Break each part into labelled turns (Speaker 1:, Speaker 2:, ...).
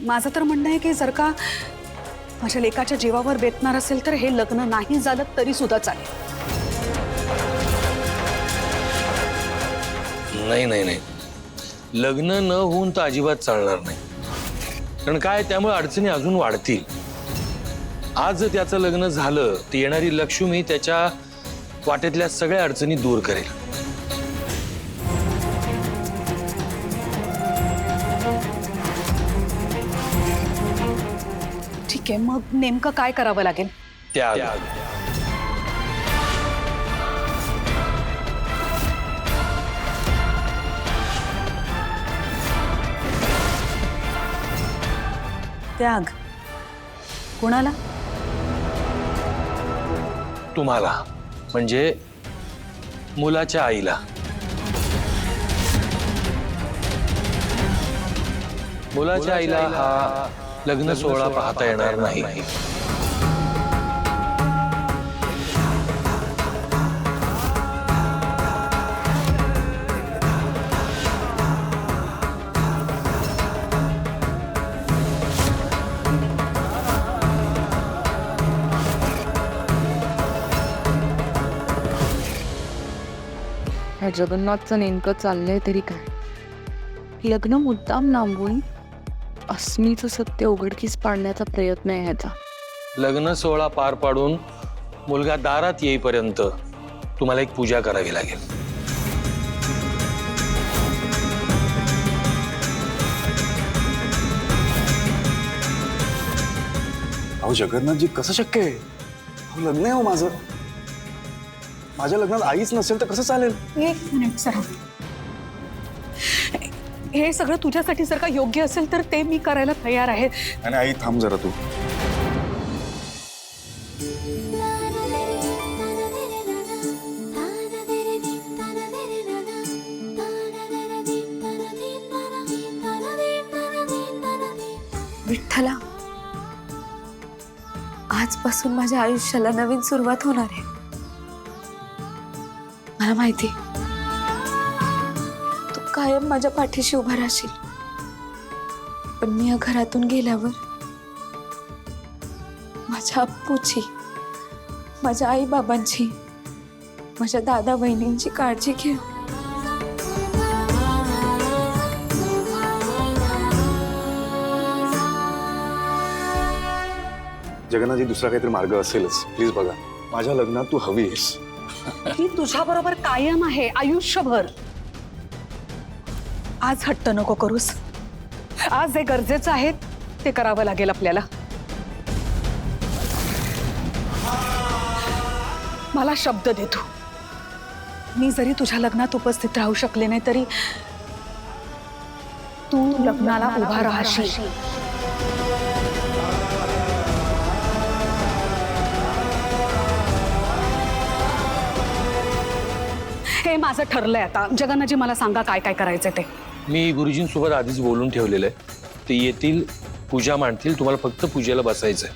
Speaker 1: माझं तर म्हणणं आहे की जर का माझ्या लेकाच्या जीवावर बेतणार असेल तर हे लग्न नाही झालं तरी सुद्धा चालेल.
Speaker 2: नाही नाही नाही, लग्न न होऊन तर अजिबात चालणार नाही. कारण काय, त्यामुळे अडचणी अजून वाढतील. आज जर त्याचं लग्न झालं तर येणारी लक्ष्मी त्याच्या वाटेतल्या सगळ्या अडचणी दूर करेल.
Speaker 1: ठीक आहे, मग नेमकं काय करावं लागेल?
Speaker 2: त्याग.
Speaker 1: त्याग कुणाला?
Speaker 2: तुम्हाला, म्हणजे मुलाच्या आईला. मुलाच्या आईला हा लग्न सोहळा पाहता येणार नाही.
Speaker 3: जगन्नाथचं नेमकं चाललंय तरी काय? लग्न मुद्दाम लांबून अस्मीचं सत्य उघडकीस पाडण्याचा प्रयत्न आहे ह्याचा.
Speaker 2: लग्न सोहळा पार पाडून मुलगा दारात येईपर्यंत तुम्हाला एक पूजा करावी लागेल.
Speaker 4: अहो जगन्नाथजी, कसं शक्य आहे? अहो लग्न आहे हो माझं. माझ्या लग्नात आईच नसेल तर कसं चालेल?
Speaker 1: एक मिनिट सर, हे सगळं तुझ्यासाठी जर का योग्य असेल तर ते मी करायला तयार आहे.
Speaker 4: आणि आई थांब जरा तू.
Speaker 5: विठ्ठला, आजपासून माझ्या आयुष्याला नवीन सुरुवात होणार आहे. मला माहिती तू कायम माझ्या पाठीशी उभा राहशील, पण मी या घरातून गेल्यावर माझ्या अप्पूची, माझ्या आई बाबांची, माझ्या दादा बहिणींची काळजी घे.
Speaker 4: जगन्नाथजी, दुसरा काहीतरी मार्ग असेलच. प्लीज बघा, माझ्या लग्नात तू हवी आहेस.
Speaker 1: मी तुझ्या बरोबर कायम आहे, आयुष्यभर. आज हट्ट नको करूस. आज जे गरजेचं आहे ते करावं लागेल आपल्याला. मला शब्द देतो, मी जरी तुझ्या लग्नात उपस्थित राहू शकले नाही तरी तू लग्नाला उभा राहशील. हे माझं ठरलंय आता. जगन्नाथजी, मला सांगा काय काय करायचं ते.
Speaker 2: मी गुरुजींसोबत आधीच बोलून ठेवलेलं आहे. ते येतील, पूजा मांडतील, तुम्हाला फक्त पूजेला बसायचंय.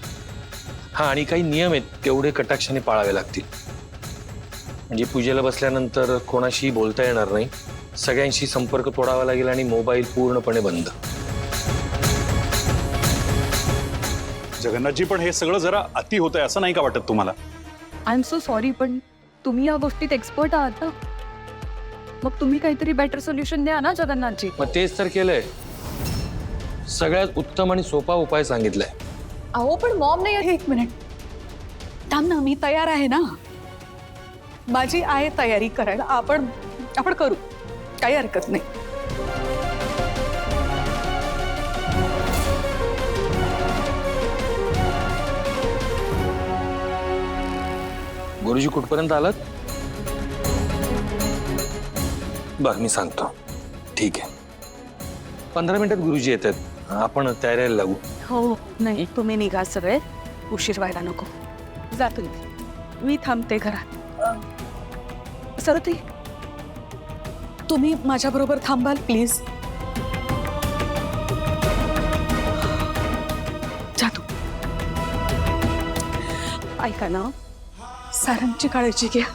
Speaker 2: हा, आणि काही नियम आहेत तेवढे कटाक्षाने पाळावे लागतील. म्हणजे पूजेला बसल्यानंतर कोणाशी बोलता येणार नाही, सगळ्यांशी संपर्क तोडावा लागेल आणि मोबाईल पूर्णपणे बंद.
Speaker 4: जगन्नाथजी, पण हे सगळं जरा अति होतंय असं नाही का वाटत तुम्हाला?
Speaker 3: आय एम सो सॉरी, पण तुम्ही या गोष्टीत एक्सपर्ट आहात ना. मग तुम्ही काहीतरी बेटर सोल्युशन द्या ना जगन्नाथजी.
Speaker 2: मग तेच तर केलंय. सगळ्यात उत्तम आणि सोपा उपाय सांगितलाय.
Speaker 3: अहो पण मॉम नाही.
Speaker 1: एक मिनिट थांब ना, मी तयार आहे ना. माझी आहे तयारी करायला. आपण करू, काही हरकत नाही.
Speaker 2: गुरुजी कुठपर्यंत आलात? बरं, मी सांगतो. ठीक आहे, 15 मिनिटात गुरुजी येतात. आपण तयारीला लागू.
Speaker 1: हो, नाही तुम्ही निघा सगळे, उशीर व्हायला नको. जा तुम्ही, मी थांबते घरात. सरती, तुम्ही माझ्या बरोबर थांबाल प्लीज? जा तू. ऐका ना, सारांची काळजी घ्या.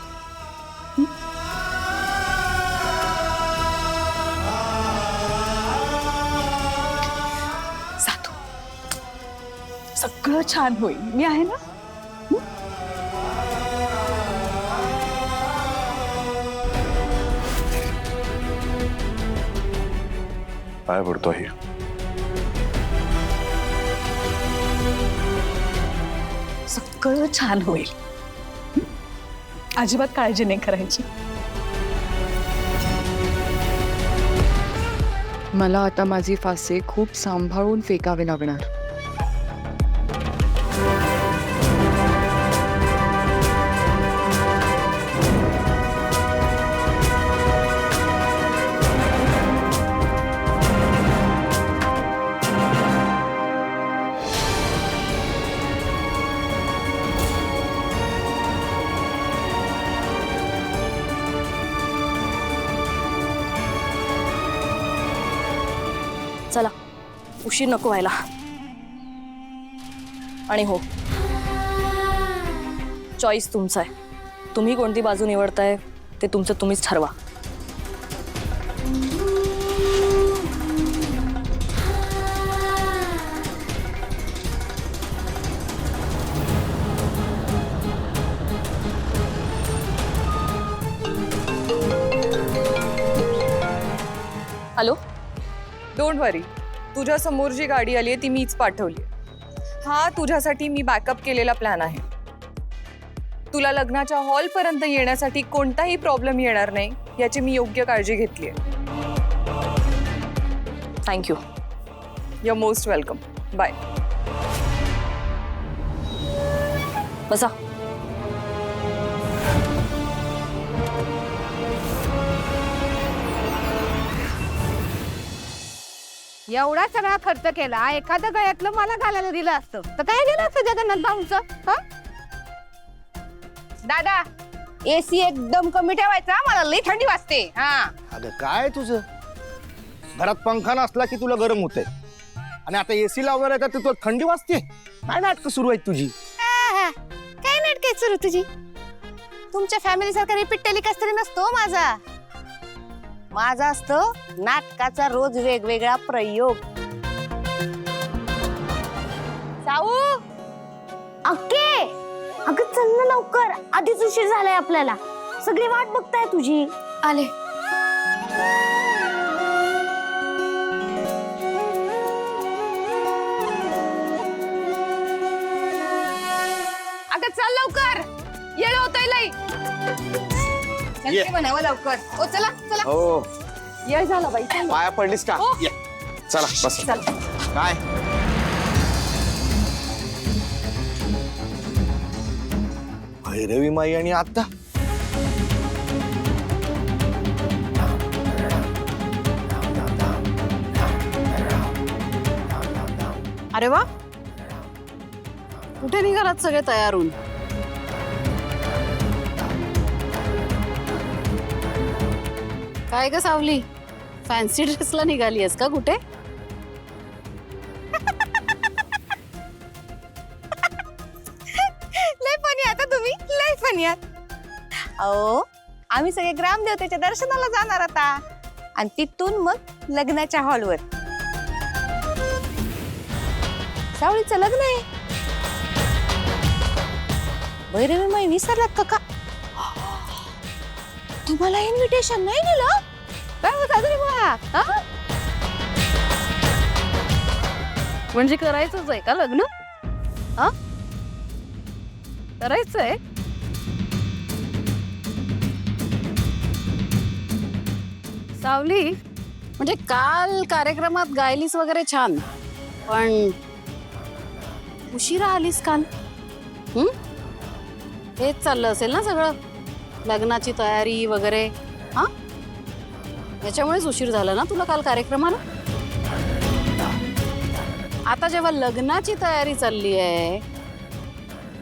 Speaker 1: जा तू. सगळं छान होईल. मी आहे ना.
Speaker 4: पाय पडतो ही.
Speaker 1: सगळं छान होईल. अजिबात काळजी नाही करायची.
Speaker 3: मला आता माझी फासे खूप सांभाळून फेकावे लागणार.
Speaker 6: चला, उशीर नको व्हायला. आणि हो, चॉईस तुमचा आहे. तुम्ही कोणती बाजू निवडताय ते तुमचं तुम्हीच ठरवा. हॅलो,
Speaker 7: डोंट वरी, तुझ्या समोर जी गाडी आली आहे ती मीच पाठवली. हा तुझ्यासाठी मी बॅकअप केलेला प्लॅन आहे. तुला लग्नाच्या हॉलपर्यंत येण्यासाठी कोणताही प्रॉब्लेम येणार नाही याची मी योग्य काळजी घेतली आहे.
Speaker 6: Thank you.
Speaker 7: You are most welcome. Bye.
Speaker 6: बसा.
Speaker 8: एवढा सगळा खर्च केला, एखादं गळ्यातलं मला घालायला दिलं असतं तर काय गेलं असतं जगन्नाथ भाऊंचं? दादा, एसी एकदम कमी ठेवायचा, मला लई थंडी वाजते.
Speaker 9: अगं काय तुझं, घरात पंखा नसला की तुला गरम होतंय आणि आता एसी लावणार आहे तर तुला थंडी वाजते. काय नाटकं सुरू आहेत तुझी?
Speaker 8: काय नाटक सुरू तुझी? तुमच्या फॅमिली सारखा रिपीट टेलिकास्ट तरी नसतो माझा. माझा असतो नाटकाचा रोज वेगवेगळा प्रयोग. साऊ,
Speaker 10: अक्के, अगं चल ना लवकर, आधीच उशीर झालाय आपल्याला. सगळी वाट बघताय तुझी.
Speaker 5: आले.
Speaker 8: अगं चल लवकर, येळ होतोय लई.
Speaker 9: ये.
Speaker 8: म्हणावं लवकर. ओ चला चला.
Speaker 9: हो,
Speaker 8: येळ झाला बाई.
Speaker 9: पाया पडलीस का?
Speaker 8: हो.
Speaker 9: ये. चला बस. काय भैरवी माई आणि आता
Speaker 8: अरे वा, कुठे निघालात सगळे तयार होऊन? काय ग सावली, फॅन्सी ड्रेसला निघाली आहेस का कुठे? लय फनी आता तुम्ही, लय फनी आहात. अहो, आम्ही सगळे ग्रामदेवतेच्या दर्शनाला जाणार आता आणि तिथून मग लग्नाच्या हॉलवर. सावळीचं लग्न आहे. भैरवी माई विसरलात का? तुम्हाला इन्व्हिटेशन नाही दिलं? काय होता तरी बघा.
Speaker 3: म्हणजे करायचंच आहे का लग्न? करायचंय? सावली,
Speaker 8: म्हणजे काल कार्यक्रमात गायलीस वगैरे छान, पण उशिरा आलीस काल. हेच चाललं असेल ना सगळं, लग्नाची तयारी वगैरे. याच्यामुळेच उशीर झाला ना तुला काल कार्यक्रमाला. आता जेव्हा लग्नाची तयारी चालली आहे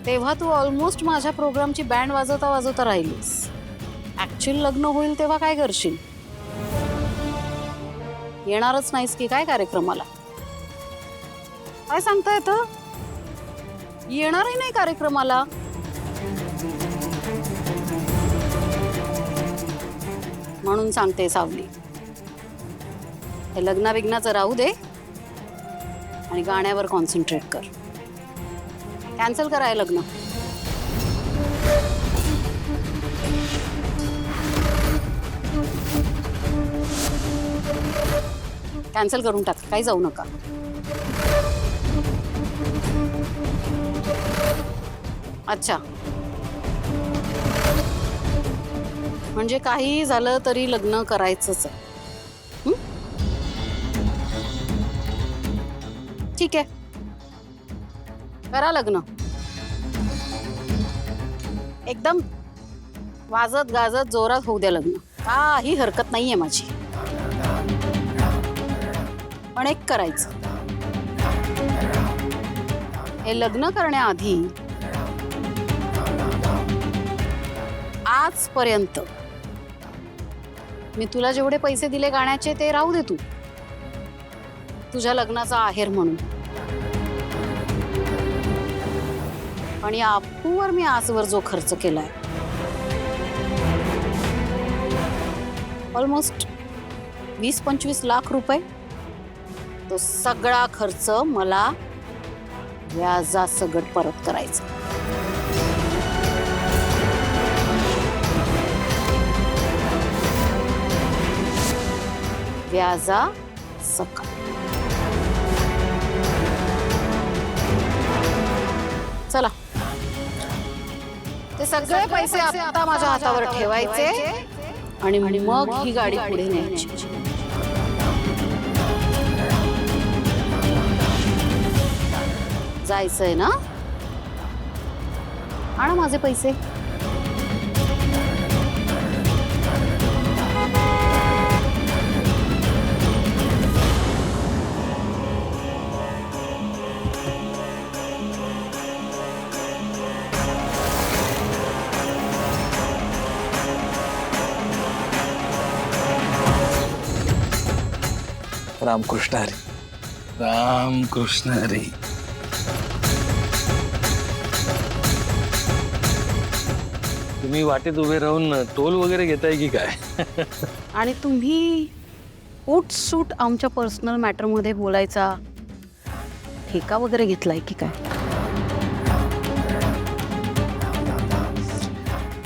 Speaker 8: तेव्हा तू ऑलमोस्ट माझ्या प्रोग्रामची बँड वाजवता वाजवता राहिलीस. ऍक्च्युअल लग्न होईल तेव्हा काय करशील? येणारच नाहीस की काय कार्यक्रमाला? काय सांगता येतं? येणारही नाही कार्यक्रमाला. म्हणून सांगते सावली, हे लग्ना बिग्नाचं राहू दे आणि गाण्यावर कॉन्सन्ट्रेट कर. कॅन्सल कराय लग्न. कॅन्सल करून टाक, काही जाऊ नका. अच्छा, म्हणजे काही झालं तरी लग्न करायचंच आहे. ठीक आहे, करा लग्न. एकदम वाजत गाजत जोरात होऊ द्या लग्न, काही हरकत नाहीये माझी. पण एक करायचं, हे लग्न करण्याआधी आजपर्यंत मी तुला जेवढे पैसे दिले गाण्याचे ते राहू दे तू, तुझ्या लग्नाचा आहेर म्हणून. पण या अप्पूवर मी आजवर जो खर्च केलाय, ऑलमोस्ट 20-25 लाख रुपये, तो सगळा खर्च मला व्याजासकट परत करायचा. व्याजासकट. चला, ते सगळे पैसे आता माझ्या हातावर ठेवायचे आणि मग ही गाडी पुढे न्यायची. जायचंय ना? आणा माझे पैसे.
Speaker 4: रामकृष्ण हरी.
Speaker 2: रामकृष्ण हरी. तुम्ही वाटेत उभे राहून टोल वगैरे घेताय की काय?
Speaker 8: आणि तुम्ही उठ सूट आमच्या पर्सनल मॅटर मध्ये बोलायचा ठेका वगैरे घेतलाय की काय?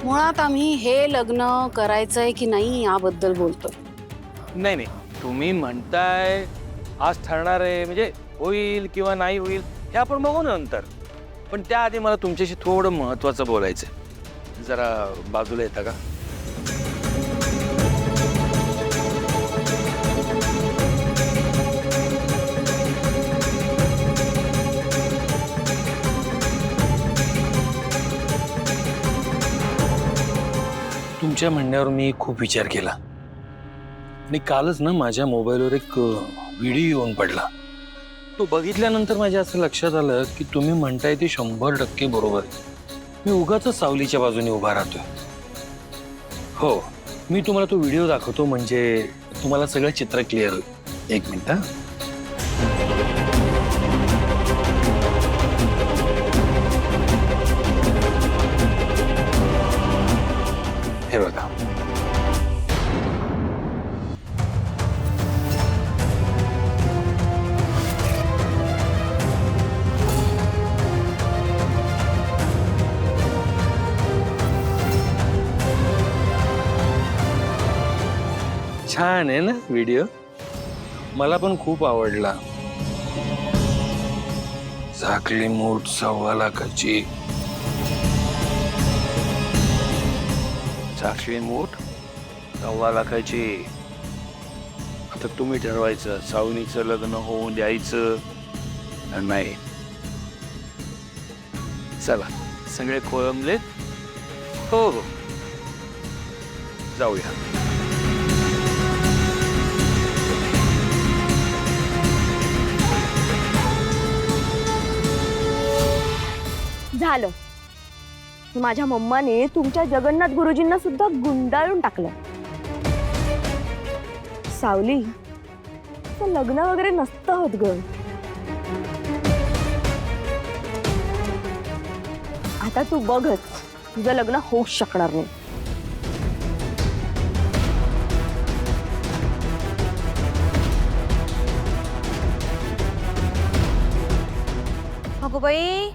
Speaker 8: मुळात आम्ही हे लग्न करायचंय की नाही याबद्दल बोलतोय.
Speaker 2: नाही नाही, तुम्ही म्हणताय आज ठरणार आहे, म्हणजे होईल किंवा नाही होईल हे आपण बघू नंतर. पण त्याआधी मला तुमच्याशी थोडं महत्त्वाचं बोलायचं आहे. जरा बाजूला येता का? तुमच्या म्हणण्यावर मी खूप विचार केला आणि कालच ना माझ्या मोबाईलवर एक व्हिडिओ येऊन पडला. तो बघितल्यानंतर माझ्या असं लक्षात आलं की तुम्ही म्हणताय ते 100% बरोबर आहे. मी उगाच सावलीच्या बाजूने उभा राहतोय. हो, मी तुम्हाला तो व्हिडिओ दाखवतो म्हणजे तुम्हाला सगळं चित्र क्लिअर होईल. एक मिनिट. हे बघा. छान आहे ना व्हिडिओ? मला पण खूप आवडला. झाकली मूठ 1.25 लाखाची. झाकली मूठ 1.25 लाखाची. आता तुम्ही ठरवायचं सावनीचं लग्न होऊन द्यायचं नाही. चला, सगळे खोळंबलेत. हो हो, जाऊया.
Speaker 10: झालं. माझ्या मम्माने तुमच्या जगन्नाथ गुरुजींना सुद्धा गुंडाळून टाकलं. सावली, तर लग्न वगैरे नसतं होत ग. आता तू बघच, तुझं लग्न होऊच शकणार नाही.
Speaker 5: अगो बाई,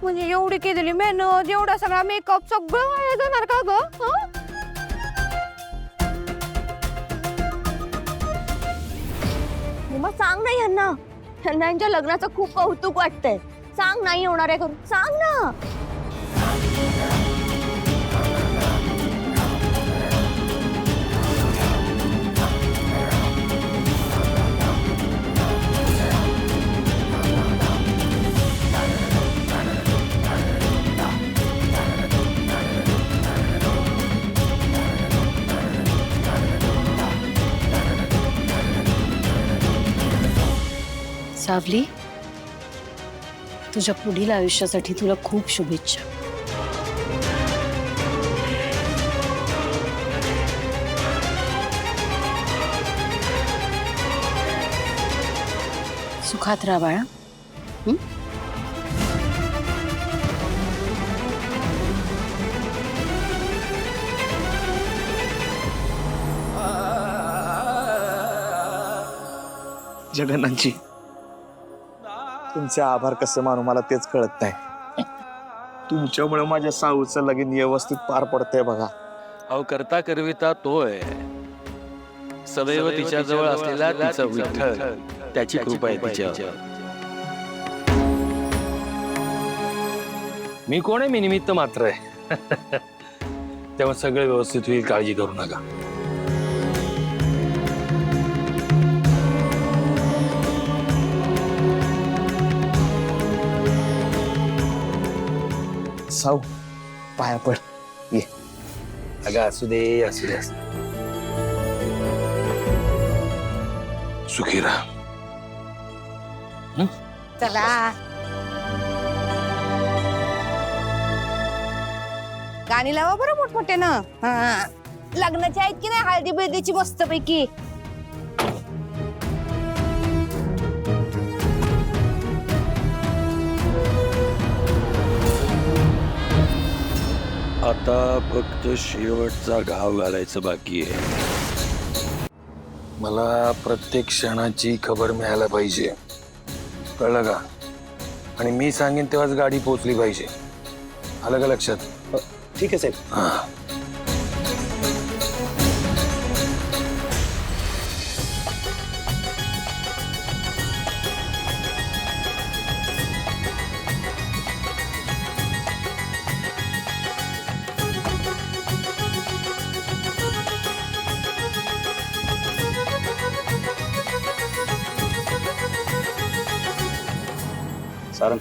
Speaker 8: म्हणजे एवढी केलेली मेहनत, एवढा सगळा मेकअप सगळं वाया जाणार का ग? मग सांग ना यांना, यांच्या लग्नाचं खूप कौतुक वाटतंय. सांग नाही होणार आहे करून, सांग ना.
Speaker 6: सावली, तुझ्या पुढील आयुष्यासाठी तुला खूप शुभेच्छा. सुखात राहा बाळा.
Speaker 4: जगन्नाथजी, तुमचे आभार कसे मानू मला तेच कळत नाही. तुमच्यामुळे माझ्या साऊचं लगीन व्यवस्थित पार पडतंय बघा.
Speaker 2: अहो करता करविता तो आहे. सदैव तिच्याजवळ असलेला तिचा विठ्ठल, त्याची कृपा आहे तिच्यावर. मी कोण आहे? मी निमित्त मात्र आहे. तेव्हा सगळं व्यवस्थित होईल, काळजी करू नका.
Speaker 4: साऊ पाया पड. ये
Speaker 2: अगं असू दे, असू दे. सुखी राहा.
Speaker 8: चला गाणी लावा बरं मोठमोठे ना. लग्नाची आहेत की नाही हळदी बिळदीची मस्त पैकी.
Speaker 2: आता फक्त शेवटचा घाव घालायचं बाकी आहे. मला प्रत्येक क्षणाची खबर मिळायला पाहिजे, कळलं का? आणि मी सांगेन तेव्हाच गाडी पोहोचली पाहिजे. आलं का लक्षात?
Speaker 4: ठीक आहे साहेब.
Speaker 2: हा.
Speaker 4: सारंग,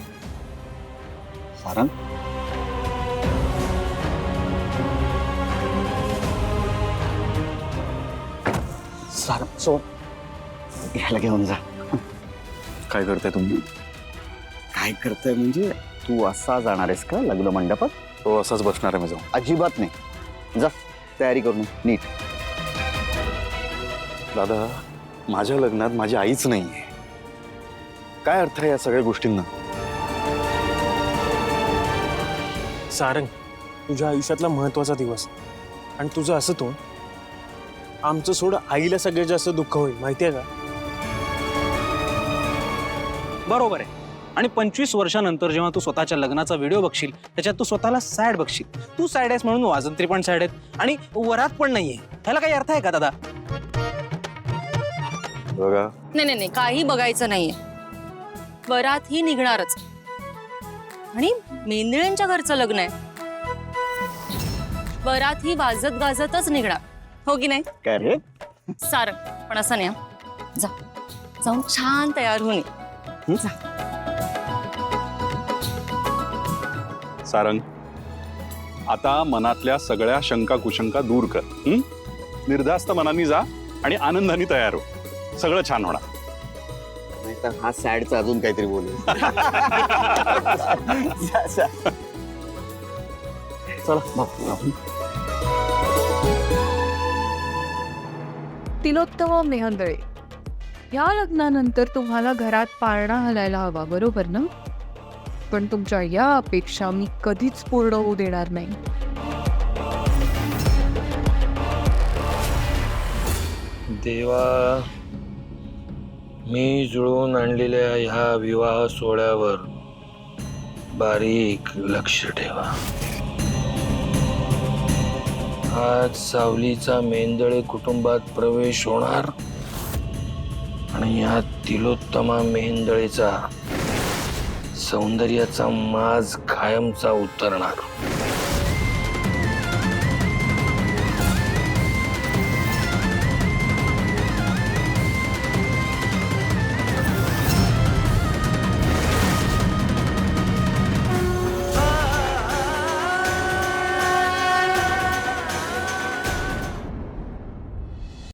Speaker 4: सारंग, सारंग सोड, याला घेऊन जा. काय करताय तुम्ही? काय करताय म्हणजे तू असा जाणार आहेस का लग्न मंडपात? तो असाच बसणार आहे मी जाऊन. अजिबात नाही, जा तयारी करून नीट. दादा, माझ्या लग्नात माझी आईच नाहीये. काय अर्थ आहे या सगळ्या गोष्टींना?
Speaker 11: सारंग, तुझ्या आयुष्यातला महत्वाचा दिवस आणि तुझं असं तो आमचं सोड. आईला सगळ्यात जास्त दुःख होईल माहितीये का?
Speaker 12: बरोबर आहे. आणि 25 वर्षानंतर जेव्हा तू स्वतःच्या लग्नाचा व्हिडिओ बघशील त्याच्यात तू स्वतःला सॅड बघशील. तू सॅड आहेस म्हणून वाजंत्री पण सॅड आहेत आणि वरात पण नाहीये. ह्याला काही अर्थ आहे का दादा?
Speaker 4: बघा,
Speaker 6: नाही, काही बघायचं नाहीये. वरात ही निघणारच आणि मेंदळ्यांच्या घरचं लग्न आहे. वरात ही वाजत गाजतच निघणार, हो की नाही?
Speaker 4: काय रे?
Speaker 6: सारंग, पण असं नाही. जा, जाऊन छान तयार होऊन ये.
Speaker 13: सारंग, आता मनातल्या सगळ्या शंका कुशंका दूर कर. निर्धास्त मनाने जा आणि आनंदाने तयार हो. सगळं छान होणार.
Speaker 4: नाही तर हा सॅडचा अजून काहीतरी बोलू. चला.
Speaker 3: तिलोत्तम मेहंदळे, या लग्नानंतर तुम्हाला घरात पाळणा घालायला हवा, बरोबर ना? पण तुमच्या या अपेक्षा मी कधीच पूर्ण होऊ देणार नाही.
Speaker 2: देवा, मी जुळवून आणलेल्या ह्या विवाह सोहळ्यावर बारीक लक्ष ठेवा. आज सावलीचा मेंदळे कुटुंबात प्रवेश होणार आणि या तिलोत्तमा मेंदळेचा सौंदर्याचा माज कायमचा उतरणार.